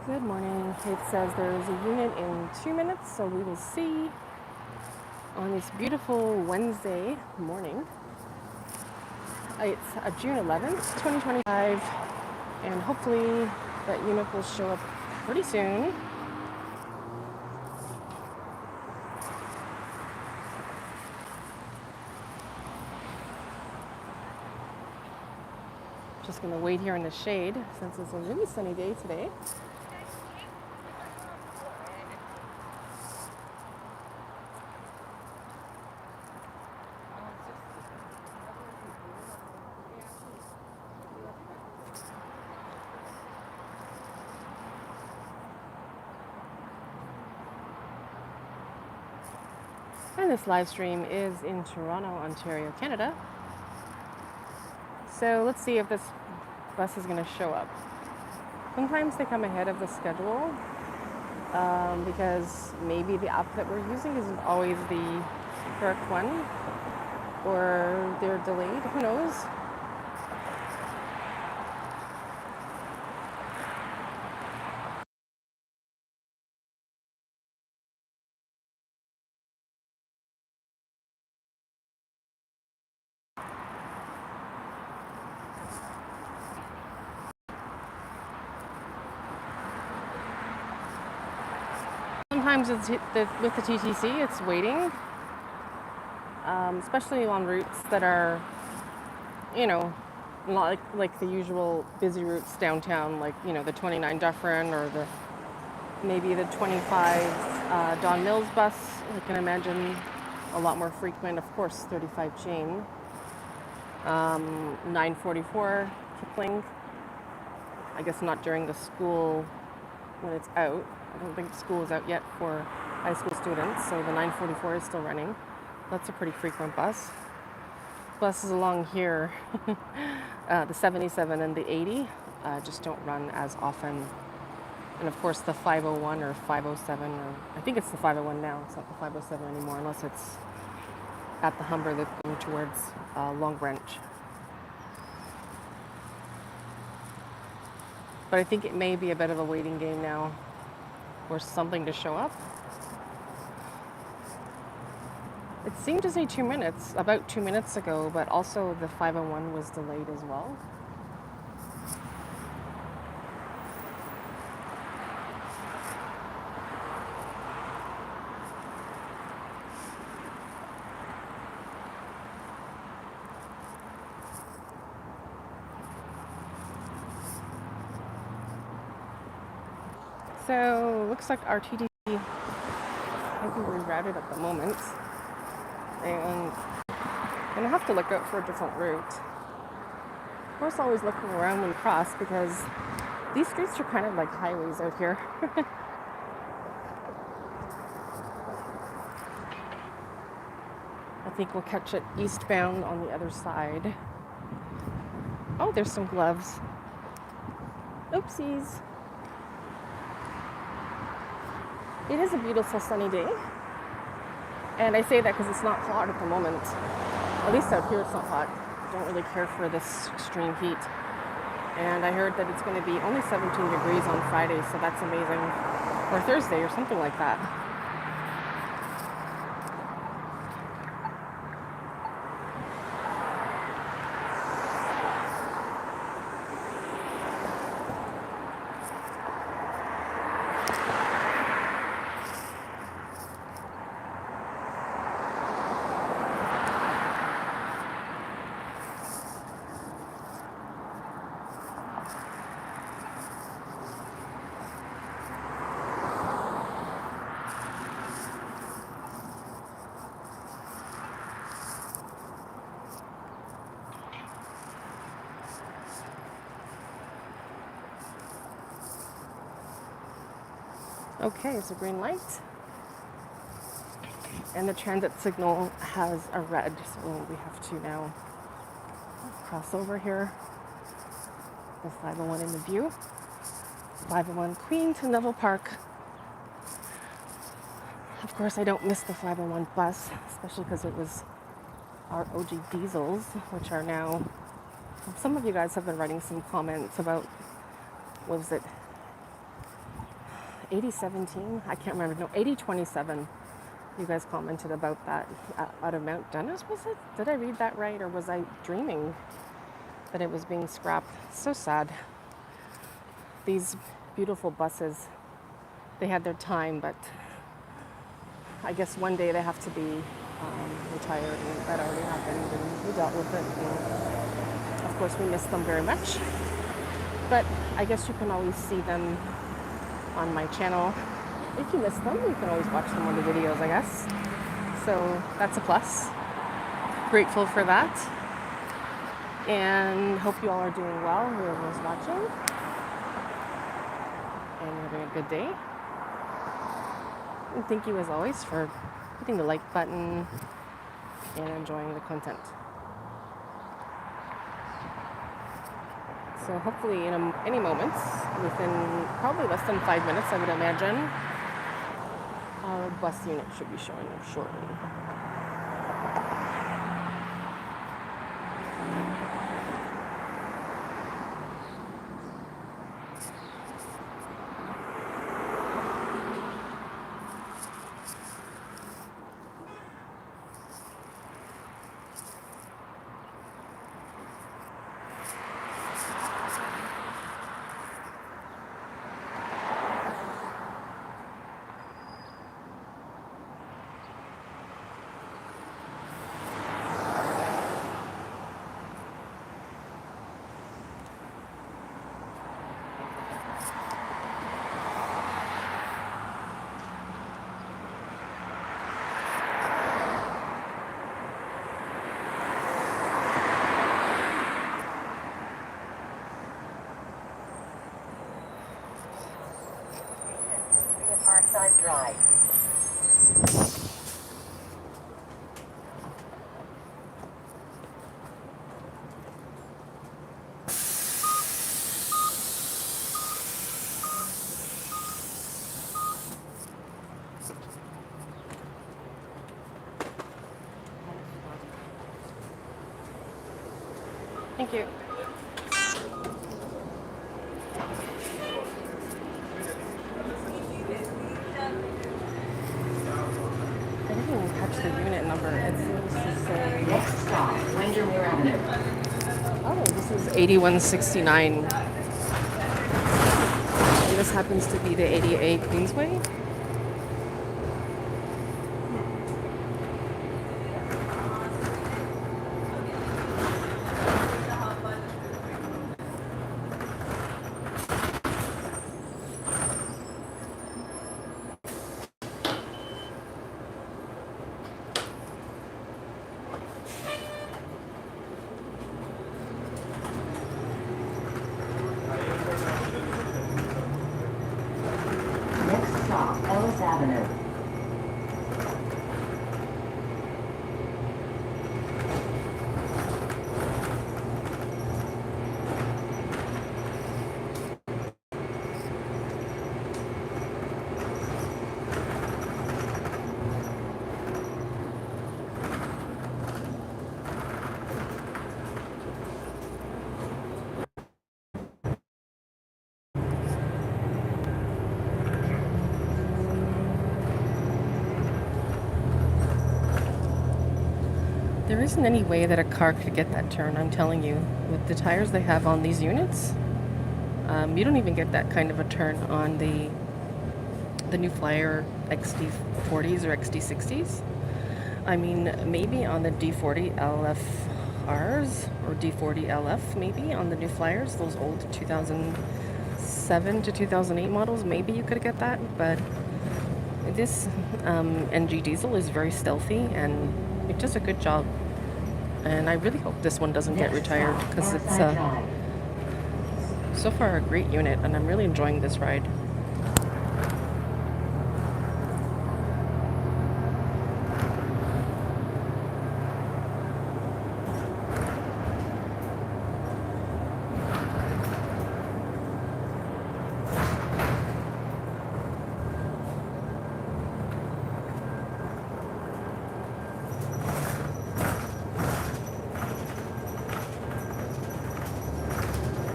Good morning. It says there is a unit in 2 minutes, so we will see on this beautiful Wednesday morning. It's June 11th, 2025, and hopefully that unit will show up pretty soon. Just going to wait here in the shade since it's a really sunny day today. And this live stream is in Toronto, Ontario, Canada. So let's see if this bus is going to show up. Sometimes they come ahead of the schedule because maybe the app that we're using isn't always the correct one, or they're delayed. Who knows? Sometimes with the TTC, it's waiting, especially on routes that are, not like the usual busy routes downtown, like, the 29 Dufferin or maybe the 25 Don Mills bus. I can imagine a lot more frequent, of course, 35 Chain, 944 Kipling. I guess not during the school when it's out. I don't think school is out yet for high school students, so the 944 is still running. That's a pretty frequent bus. Buses along here, the 77 and the 80 just don't run as often. And of course the 501 or 507, or I think it's the 501 now, it's not the 507 anymore, unless it's at the Humber Loop going towards Long Branch. But I think it may be a bit of a waiting game now for something to show up. It seemed to say 2 minutes, about 2 minutes ago, but also the 501 was delayed as well. So looks like our TTC might be rerouted at the moment, and I'm gonna have to look out for a different route. Of course, always looking around when we cross, because these streets are kind of like highways out here. I think we'll catch it eastbound on the other side. Oh, there's some gloves. Oopsies. It is a beautiful sunny day, and I say that because it's not hot at the moment. At least out here it's not hot. I don't really care for this extreme heat. And I heard that it's going to be only 17 degrees on Friday, so that's amazing. Or Thursday or something like that. Okay, it's a green light. And the transit signal has a red, so we have to now cross over here. The 501 in the view. 501 Queen to Neville Park. Of course, I don't miss the 501 bus, especially because it was our OG diesels, which are now, some of you guys have been writing some comments about, what was it, 8017, I can't remember, no, 8027. You guys commented about that out of Mount Dennis, was it? Did I read that right, or was I dreaming that it was being scrapped? So sad. These beautiful buses, they had their time, but I guess one day they have to be retired, and that already happened, and we dealt with it. And of course, we miss them very much. But I guess you can always see them on my channel. If you miss them, you can always watch them on the videos, I guess. So that's a plus. Grateful for that. And hope you all are doing well, whoever's watching. And having a good day. And thank you as always for hitting the like button and enjoying the content. So hopefully in any moments, within probably less than 5 minutes, I would imagine, our bus unit should be showing up shortly. Parkside Drive. Thank you. I didn't even catch the unit number. It seems to say... Next stop, Windermere Avenue. Oh, this is 8169. And this happens to be the 88 Queensway. Next stop, Ellis Avenue. There isn't any way that a car could get that turn, I'm telling you. With the tires they have on these units, you don't even get that kind of a turn on the New Flyer XD40s or XD60s. I mean, maybe on the D40 LFRs or D40 LF, maybe on the New Flyers, those old 2007 to 2008 models, maybe you could get that. But this NG diesel is very stealthy and it does a good job. And I really hope this one doesn't get retired because it's so far a great unit and I'm really enjoying this ride.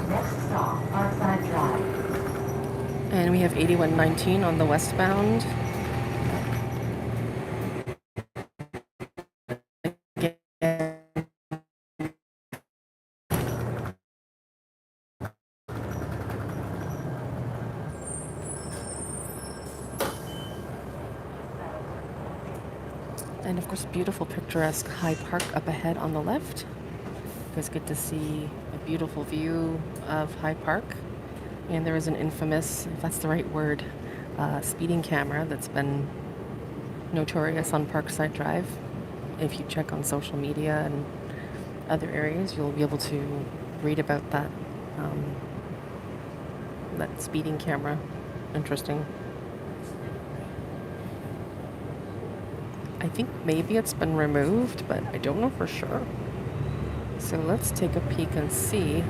Next stop, Parkside Drive. And we have 8119 on the westbound. Again, and of course, beautiful, picturesque High Park up ahead on the left. You guys get to see a beautiful view of High Park. And there is an infamous, if that's the right word, speeding camera that's been notorious on Parkside Drive. If you check on social media and other areas, you'll be able to read about that that speeding camera. Interesting. I think maybe it's been removed, but I don't know for sure. So let's take a peek and see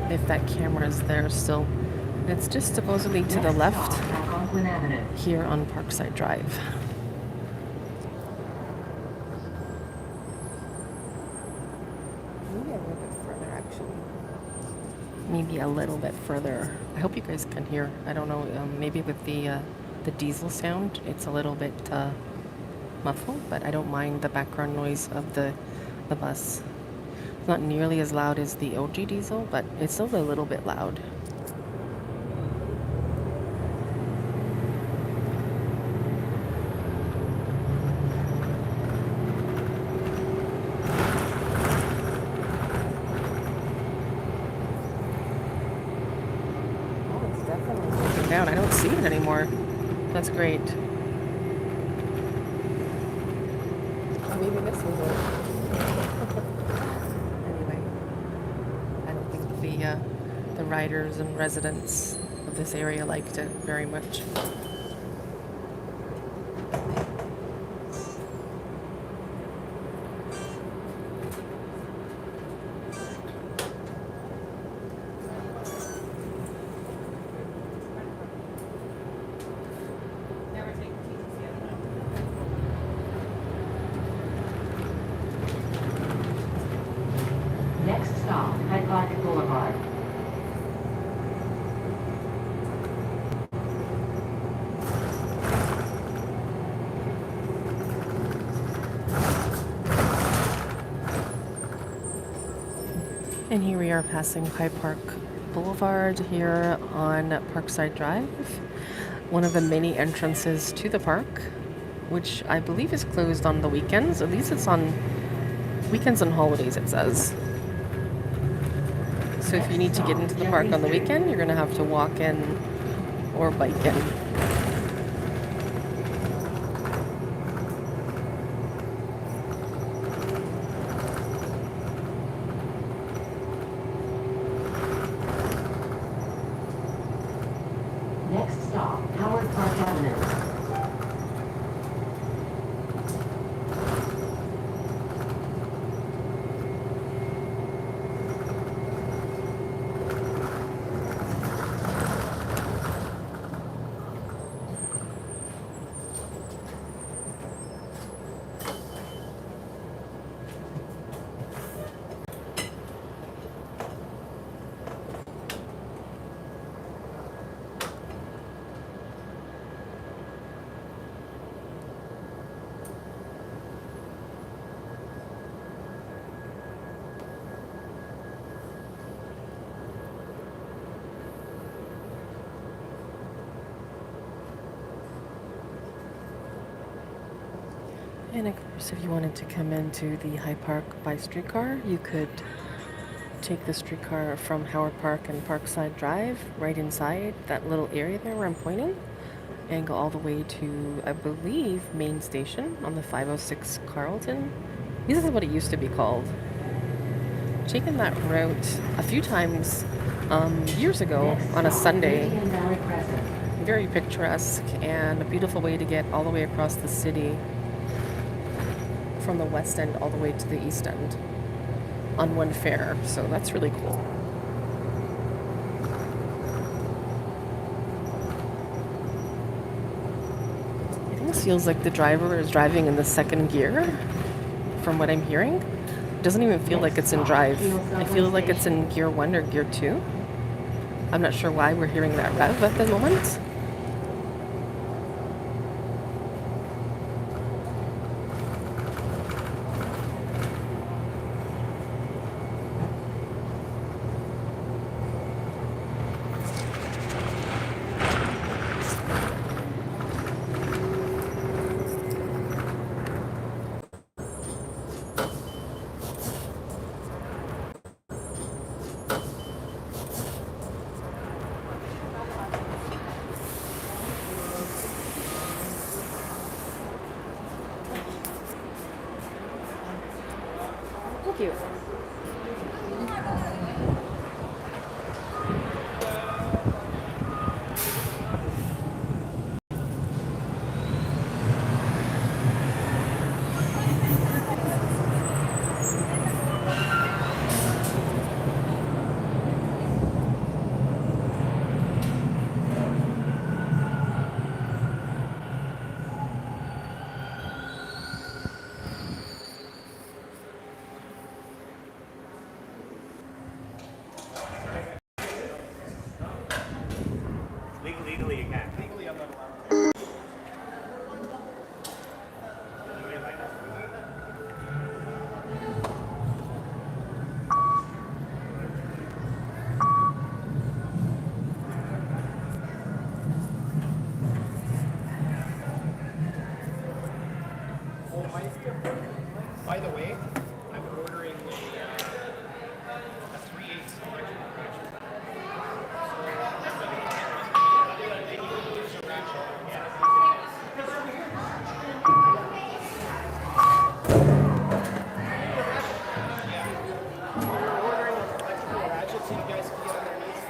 if that camera is there still. It's just supposedly to the left here on Parkside Drive. Maybe a little bit further, actually. Maybe a little bit further. I hope you guys can hear. I don't know. Maybe with the diesel sound, it's a little bit muffled, but I don't mind the background noise of the bus. It's not nearly as loud as the OG diesel, but it's still a little bit loud. Oh, it's definitely moving down. I don't see it anymore. That's great. Maybe this will work. Anyway, I don't think the riders and residents of this area liked it very much. Next stop, Hyde Park Boulevard. And here we are passing High Park Boulevard here on Parkside Drive, one of the many entrances to the park, which I believe is closed on the weekends. At least it's on weekends and holidays, it says. So if you need to get into the park on the weekend, you're going to have to walk in or bike in. Next stop, Howard Park Avenue. And of course, if you wanted to come into the High Park by streetcar, you could take the streetcar from Howard Park and Parkside Drive right inside that little area there where I'm pointing and go all the way to, I believe, Main Station on the 506 Carlton. This is what it used to be called. I've taken that route a few times years ago on a Sunday. Very picturesque and a beautiful way to get all the way across the city from the west end all the way to the east end on one fare. So that's really cool. I think this feels like the driver is driving in the second gear from what I'm hearing. It doesn't even feel like it's in drive. It feels like it's in gear 1 or gear 2. I'm not sure why we're hearing that rev at the moment. Thank you. Legally, you can. Legally, I'm not allowed. By the way, I'm ordering a 3/8 electrical ratchet. Ordering an electrical ratchet so you guys can get on their knees.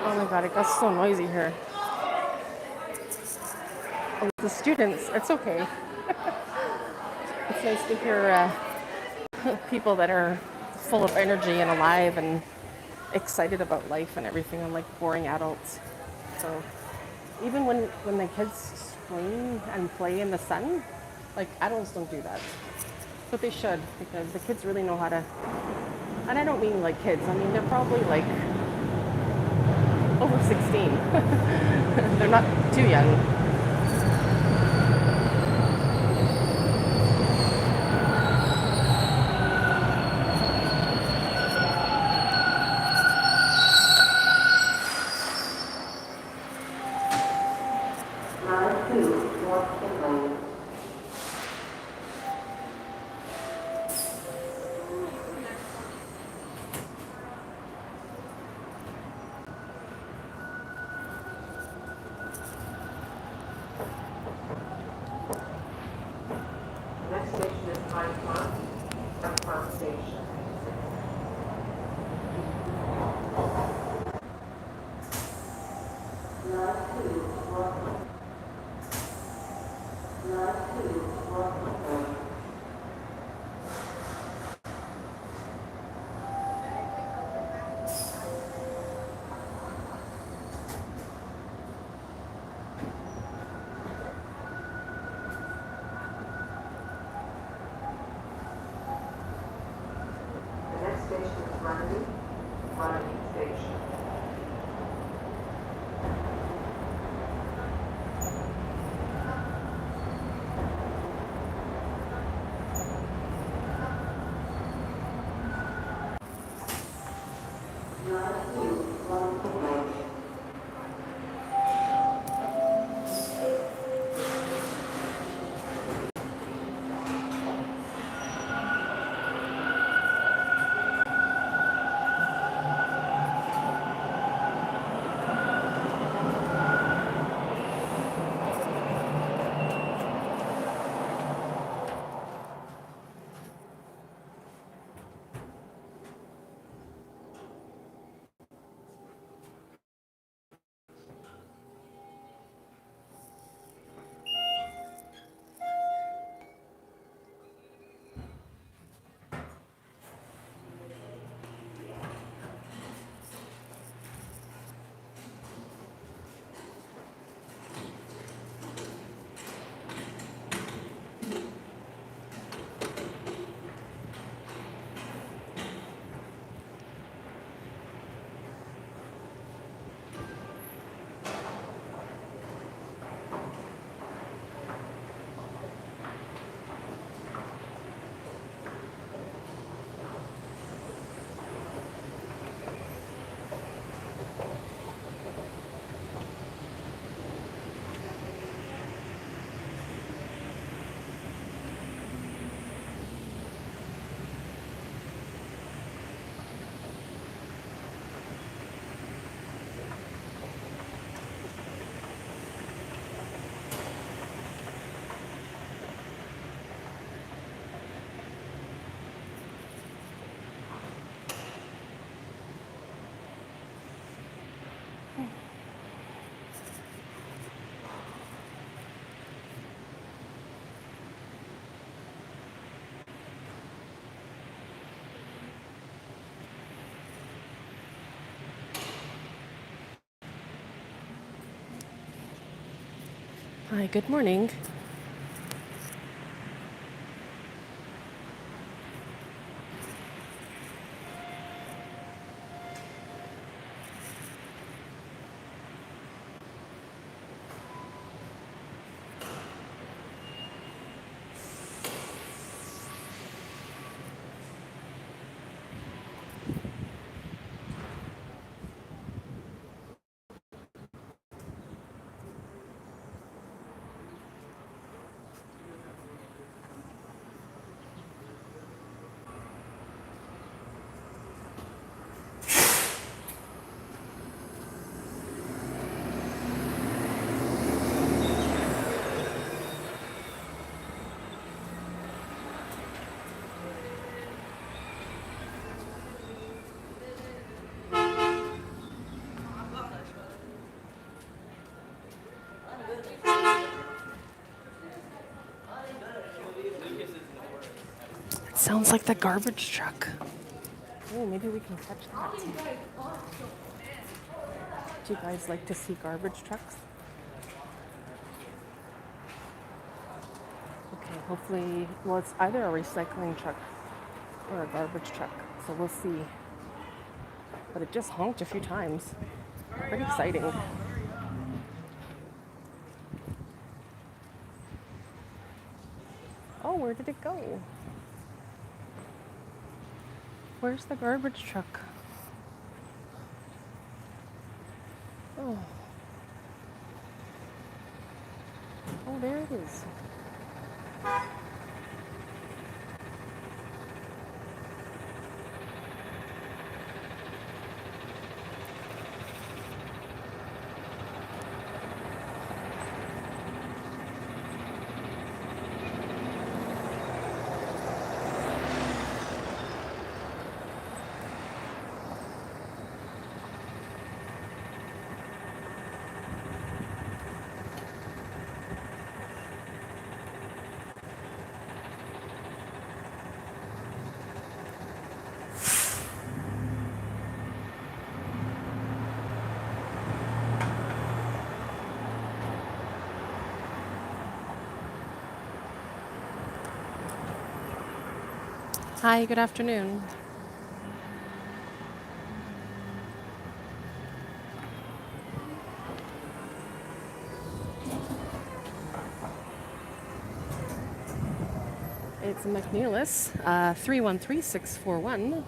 Oh my god, it got so noisy here. The students, it's okay. It's nice to hear people that are full of energy and alive and excited about life and everything, unlike boring adults. So even when the kids scream and play in the sun, like adults don't do that. But they should, because the kids really know how to, and I don't mean like kids, I mean they're probably like over 16. They're not too young. Next station is Hyde Park, Hyde Park Station. The next station is Runnymede Station. Hi, good morning. It sounds like the garbage truck. Oh, maybe we can catch that. Do you guys like to see garbage trucks? Okay, hopefully, well, it's either a recycling truck or a garbage truck, so we'll see. But it just honked a few times. Pretty exciting. Oh, where did it go? Where's the garbage truck? Oh, oh, there it is. Hi, good afternoon. It's McNeilis, 313641.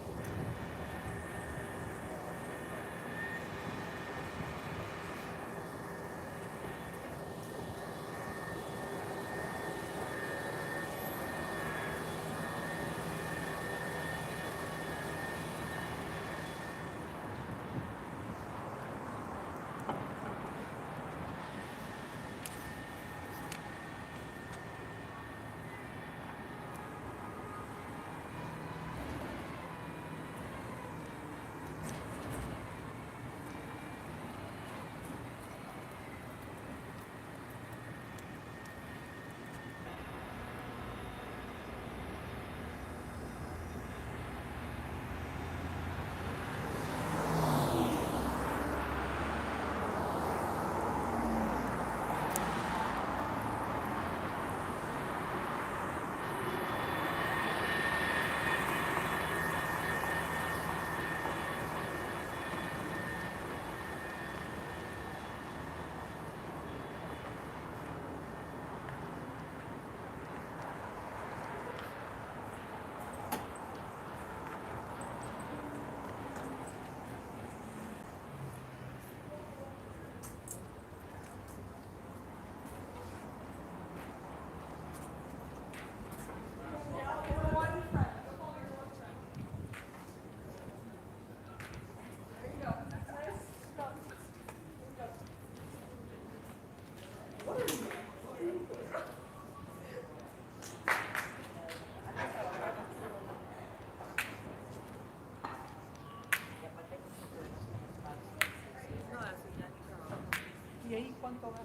¿Y ahí cuánto gana?